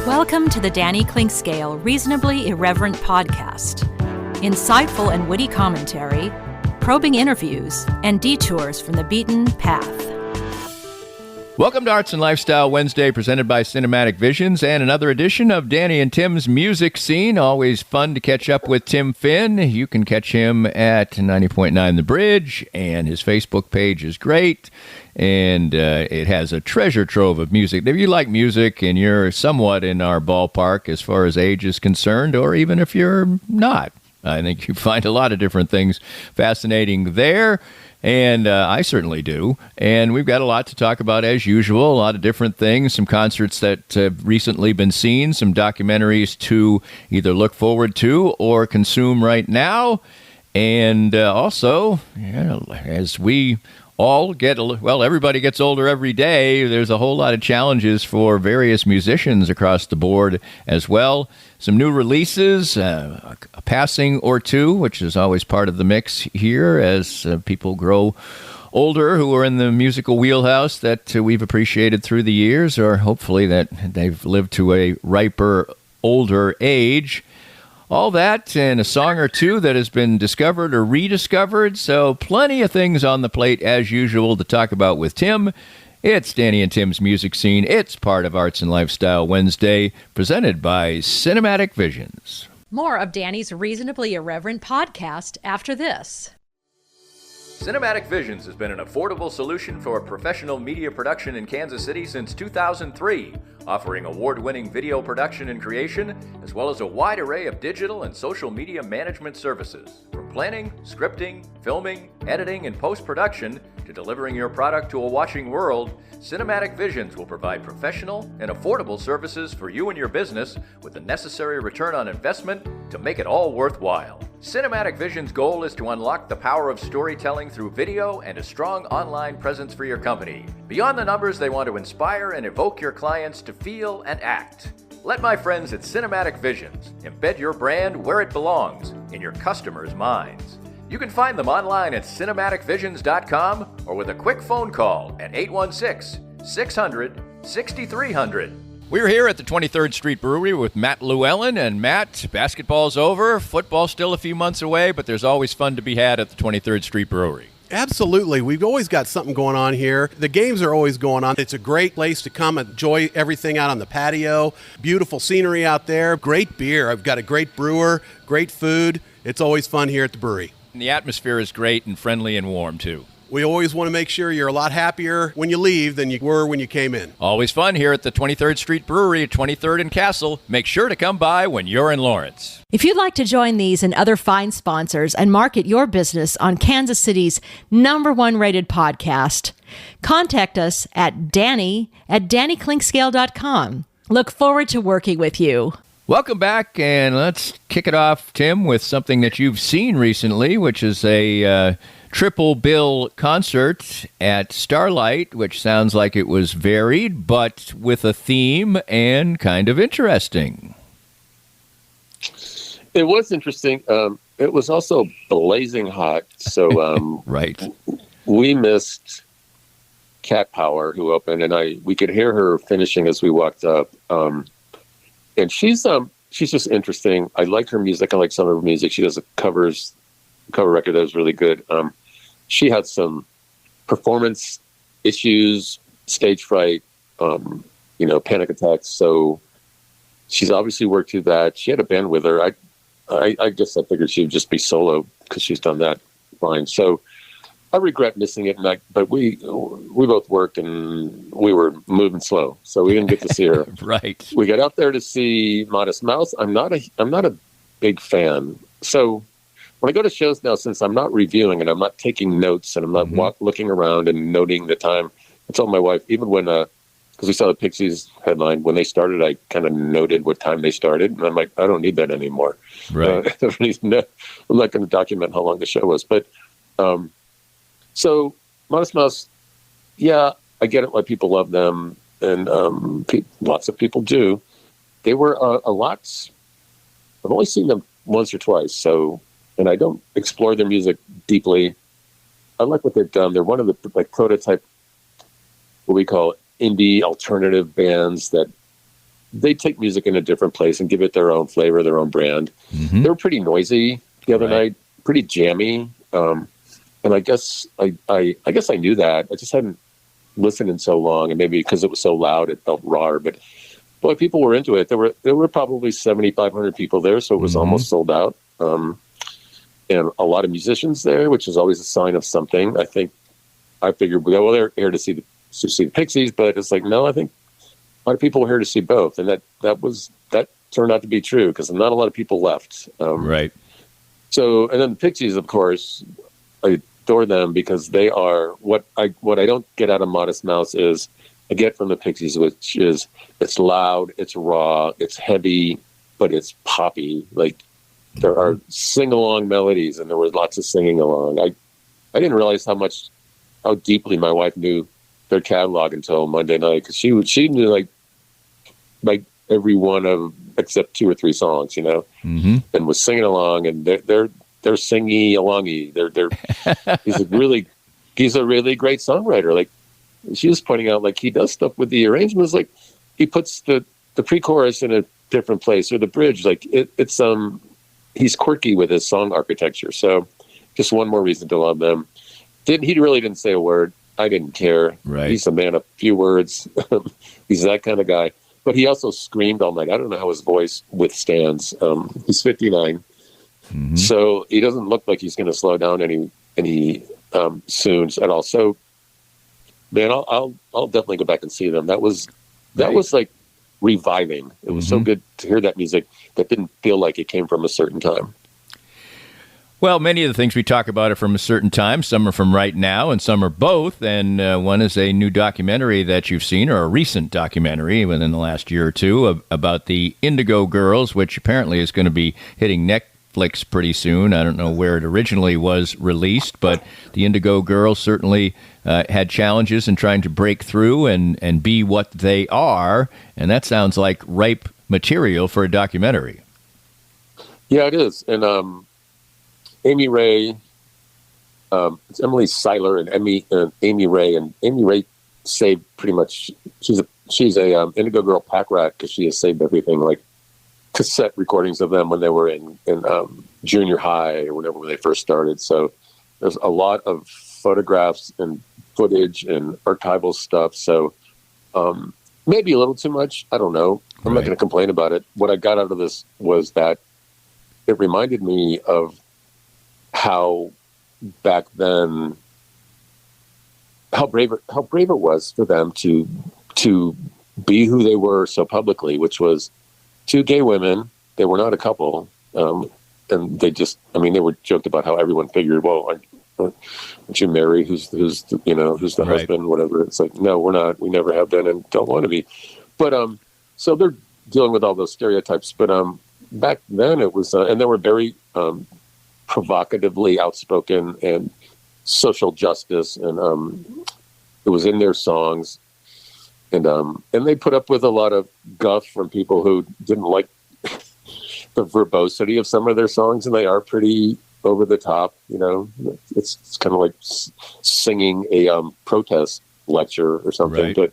Welcome to the Danny Clinkscale Reasonably Irreverent podcast. Insightful and witty commentary, probing interviews, and detours from the beaten path. Welcome to Arts and Lifestyle Wednesday, presented by Cinematic Visions, and another edition of Danny and Tim's Music Scene. Always fun to catch up with Tim Finn. You can catch him at 90.9 The Bridge, and his Facebook page is great, and it has a treasure trove of music. If you like music and you're somewhat in our ballpark as far as age is concerned, or even if you're not, I think you find a lot of different things fascinating there. And I certainly do. And we've got a lot to talk about as usual, a lot of different things, some concerts that have recently been seen, some documentaries to either look forward to or consume right now. And also, as we all everybody gets older every day, there's a whole lot of challenges for various musicians across the board as well. Some new releases, a passing or two, which is always part of the mix here as people grow older who are in the musical wheelhouse that we've appreciated through the years, or hopefully that they've lived to a riper, older age. All that and a song or two that has been discovered or rediscovered. So plenty of things on the plate as usual to talk about with Tim. It's Danny and Tim's Music Scene. It's part of Arts and Lifestyle Wednesday, presented by Cinematic Visions. More of Danny's Reasonably Irreverent podcast after this. Cinematic Visions has been an affordable solution for professional media production in Kansas City since 2003, offering award-winning video production and creation, as well as a wide array of digital and social media management services. From planning, scripting, filming, editing, and post-production, to delivering your product to a watching world, Cinematic Visions will provide professional and affordable services for you and your business with the necessary return on investment to make it all worthwhile. Cinematic Visions' goal is to unlock the power of storytelling through video and a strong online presence for your company. Beyond the numbers, they want to inspire and evoke your clients to feel and act. Let my friends at Cinematic Visions embed your brand where it belongs, in your customers' minds. You can find them online at cinematicvisions.com or with a quick phone call at 816-600-6300. We're here at the 23rd Street Brewery with Matt Llewellyn. And Matt, basketball's over, football's still a few months away, but there's always fun to be had at the 23rd Street Brewery. Absolutely. We've always got something going on here. The games are always going on. It's a great place to come enjoy everything out on the patio. Beautiful scenery out there. Great beer. I've got a great brewer, great food. It's always fun here at the brewery. And the atmosphere is great and friendly and warm, too. We always want to make sure you're a lot happier when you leave than you were when you came in. Always fun here at the 23rd Street Brewery at 23rd and Castle. Make sure to come by when you're in Lawrence. If you'd like to join these and other fine sponsors and market your business on Kansas City's #1 rated podcast, contact us at danny@dannyclinkscale.com. Look forward to working with you. Welcome back, and let's kick it off, Tim, with something that you've seen recently, which is a triple bill concert at Starlight, which sounds like it was varied, but with a theme and kind of interesting. It was interesting. It was also blazing hot, so right. We missed Cat Power, who opened, and we could hear her finishing as we walked up. And she's just interesting. I like her music. I like some of her music. She does a cover record that was really good. She had some performance issues, stage fright, panic attacks. So she's obviously worked through that. She had a band with her. I guess I figured she would just be solo because she's done that fine. So I regret missing it, but we both worked and we were moving slow, so we didn't get to see her. Right. We got out there to see Modest Mouse. I'm not a big fan. So when I go to shows now, since I'm not reviewing and I'm not taking notes and I'm not looking around and noting the time, I told my wife, even when because we saw the Pixies headline when they started, I kind of noted what time they started, and I'm like, I don't need that anymore. Right. I'm not going to document how long the show was, but. So Modest Mouse, yeah, I get it why people love them, and lots of people do. They were a lot. I've only seen them once or twice, and I don't explore their music deeply. I like what they've done. They're one of the prototype, what we call indie alternative bands that they take music in a different place and give it their own flavor, their own brand. Mm-hmm. They were pretty noisy the other night, pretty jammy. And I guess I guess I knew that. I just hadn't listened in so long, and maybe because it was so loud, it felt raw. But boy, people were into it. There were probably 7,500 people there, so it was almost sold out. And a lot of musicians there, which is always a sign of something. I figured, well, they're here to see the Pixies, but it's like, no, I think a lot of people were here to see both, and that turned out to be true because not a lot of people left. Right. So, and then the Pixies, of course, I adore them because they are what I don't get out of Modest Mouse is I get from the Pixies, which is it's loud, it's raw, it's heavy, but it's poppy. Like there are sing-along melodies, and there was lots of singing along. I didn't realize how deeply my wife knew their catalog until Monday night because she knew like every one of except 2 or 3 songs, and was singing along, and they're singy alongy. He's a really great songwriter. Like she was pointing out, like he does stuff with the arrangements, like he puts the pre-chorus in a different place or the bridge. Like it's he's quirky with his song architecture. So just one more reason to love them. He really didn't say a word. I didn't care. Right. He's a man of few words. He's that kind of guy. But he also screamed all night. I don't know how his voice withstands. He's 59, so he doesn't look like he's going to slow down any soon at all. So, man, I'll definitely go back and see them. That was like reviving. It was so good to hear that music that didn't feel like it came from a certain time. Well, many of the things we talk about are from a certain time. Some are from right now, and some are both. And one is a new documentary that you've seen, or a recent documentary within the last year or two, about the Indigo Girls, which apparently is going to be hitting Netflix pretty soon. I don't know where it originally was released, but the Indigo Girls certainly had challenges in trying to break through and be what they are. And that sounds like ripe material for a documentary. Yeah, it is. And Amy Ray, it's Emily Seiler and Amy Ray, and Amy Ray saved pretty much. She's a Indigo Girl pack rat because she has saved everything, like cassette recordings of them when they were in junior high or whenever they first started. So there's a lot of photographs and footage and archival stuff. So maybe a little too much. I don't know. I'm not going to complain about it. What I got out of this was that it reminded me of how back then, how brave it was for them to be who they were so publicly, which was 2 gay women. They were not a couple, and they were joked about how everyone figured, well, aren't you married? Who's the husband? Whatever. It's like, no, we're not. We never have been, and don't want to be. But so they're dealing with all those stereotypes. But back then it was, and they were very provocatively outspoken and social justice, and it was in their songs, and they put up with a lot of guff from people who didn't like the verbosity of some of their songs, and they are pretty over the top. It's kind of like singing a protest lecture or something, but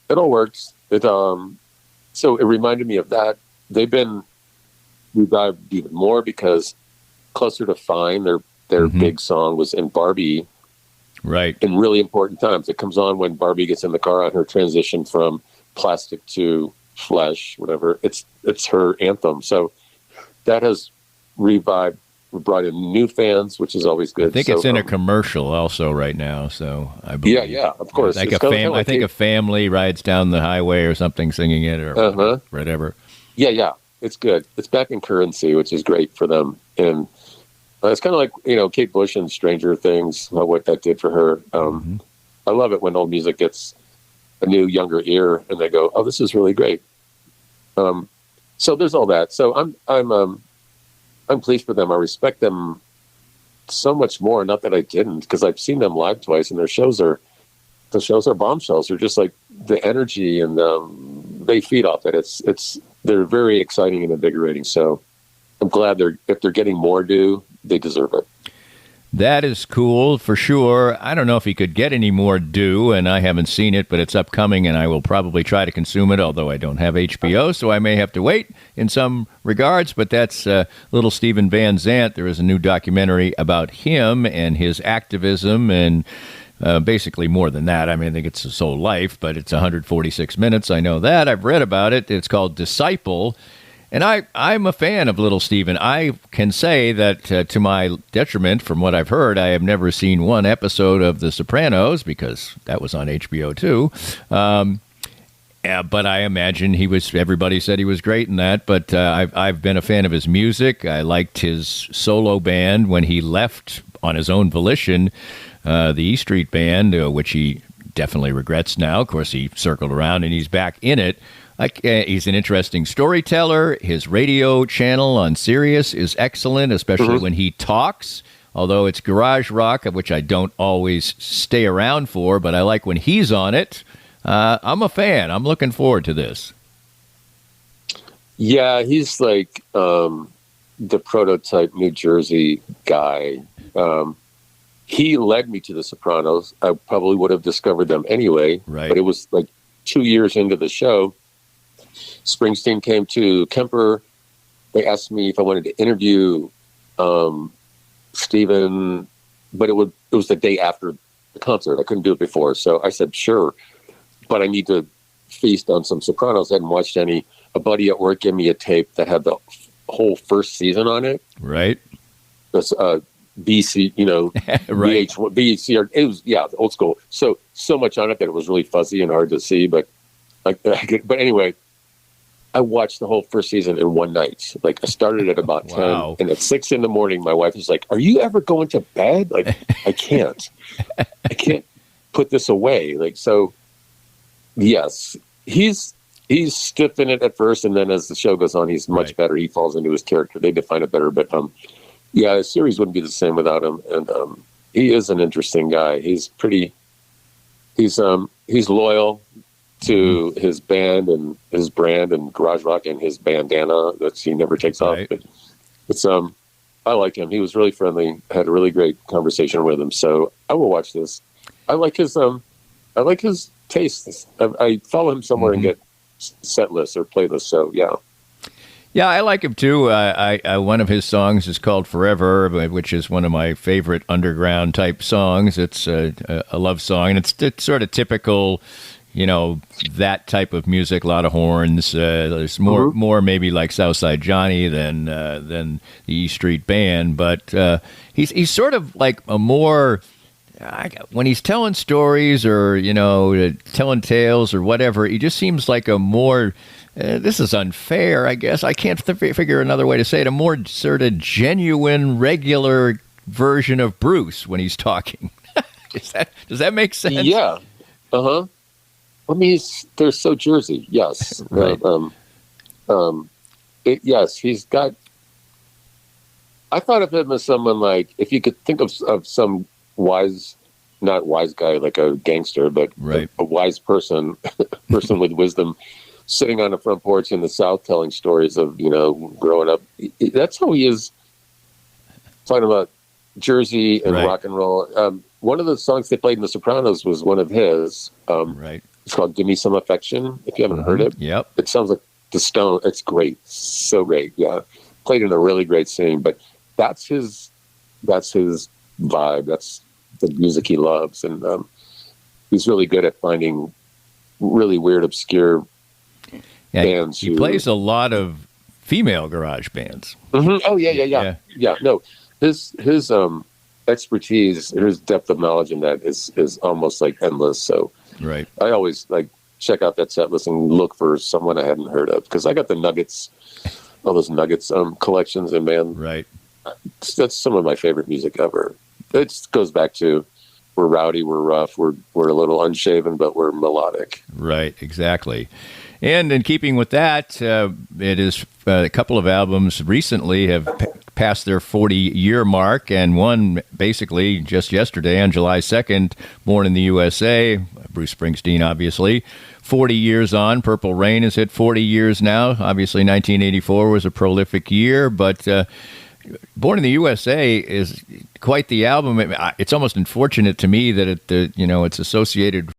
it all works. So it reminded me of that. They've been revived even more because Closer to Fine, their big song, was in Barbie, right? In really important times. It comes on when Barbie gets in the car on her transition from plastic to flesh, whatever. It's her anthem. So that has revived, brought in new fans, which is always good. I think it's in a commercial also right now. So I believe, yeah, of course. Like I think a family rides down the highway or something singing it or whatever. Yeah. It's good. It's back in currency, which is great for them. And it's kind of like, Kate Bush and Stranger Things, what that did for her. I love it when old music gets a new, younger ear and they go, oh, this is really great. So there's all that. So I'm pleased for them. I respect them so much more. Not that I didn't, because I've seen them live twice, and the shows are bombshells. They're just like the energy, and they feed off it. They're very exciting and invigorating. So I'm glad if they're getting more due, they deserve it. That is cool for sure. I don't know if he could get any more due, and I haven't seen it, but it's upcoming, and I will probably try to consume it, although I don't have HBO, so I may have to wait in some regards. But that's little Steven Van Zandt. There is a new documentary about him and his activism, and basically more than that. I mean, I think it's his whole life, but it's 146 minutes. I know that. I've read about it. It's called Disciple. And I'm a fan of Little Steven. I can say that to my detriment, from what I've heard, I have never seen one episode of The Sopranos, because that was on HBO too. But I imagine everybody said he was great in that. But I've been a fan of his music. I liked his solo band when he left on his own volition, the E Street Band, which he definitely regrets now. Of course, he circled around and he's back in it. He's an interesting storyteller. His radio channel on Sirius is excellent, especially when he talks, although it's garage rock, which I don't always stay around for, but I like when he's on it. I'm a fan. I'm looking forward to this. Yeah, he's like the prototype New Jersey guy. He led me to The Sopranos. I probably would have discovered them anyway, right. But it was like 2 years into the show. Springsteen came to Kemper. They asked me if I wanted to interview Steven, but it was the day after the concert. I couldn't do it before. So I said, sure, but I need to feast on some Sopranos. I hadn't watched any. A buddy at work gave me a tape that had the whole first season on it. Right. That's BC, right. VH1, BC. It was, old school. So much on it that it was really fuzzy and hard to see. But anyway, I watched the whole first season in one night. Like, I started at about 10, and at 6 in the morning, my wife was like, "Are you ever going to bed?" Like, I can't put this away. Like, so yes, he's stiff in it at first, and then as the show goes on, he's much better. He falls into his character. They define it better, but the series wouldn't be the same without him. And he is an interesting guy. He's loyal to his band and his brand and garage rock and his bandana that he never takes off. But it's I like him. He was really friendly. I had a really great conversation with him. So I will watch this. I like his tastes. I follow him somewhere and get set lists or playlists. So yeah. Yeah, I like him too. One of his songs is called "Forever," which is one of my favorite underground type songs. It's a love song, and it's sort of typical, that type of music. A lot of horns. There's more maybe like Southside Johnny than the E Street Band, but he's sort of like a more. When he's telling stories or telling tales or whatever, he just seems like a more. This is unfair, I guess. I can't figure another way to say it. A more sort of genuine, regular version of Bruce when he's talking. Does that make sense? Yeah. I mean, they're so Jersey. Yes. Right. Yes, he's got. I thought of him as someone like, if you could think of some not wise guy like a gangster, but a wise person with wisdom. Sitting on the front porch in the South telling stories of, growing up. That's how he is, talking about Jersey and rock and roll. One of the songs they played in The Sopranos was one of his. It's called Give Me Some Affection, if you haven't heard it. Yep. It sounds like the Stone. It's great. So great. Yeah. Played in a really great scene. But that's his vibe. That's the music he loves. And he's really good at finding really weird, obscure bands. He plays a lot of female garage bands. Oh yeah. No, his expertise, his depth of knowledge in that is almost like endless. So I always like check out that set list and look for someone I hadn't heard of, because I got the Nuggets, all those Nuggets collections, and man, that's some of my favorite music ever. It goes back to we're rowdy, we're rough, we're a little unshaven, but we're melodic. Right, exactly. And in keeping with that, it is a couple of albums recently have passed their 40-year mark, and one basically just yesterday on July 2nd, Born in the USA, Bruce Springsteen, obviously. 40 years on, Purple Rain has hit 40 years now. Obviously, 1984 was a prolific year, but Born in the USA is quite the album. It's almost unfortunate to me that it's associated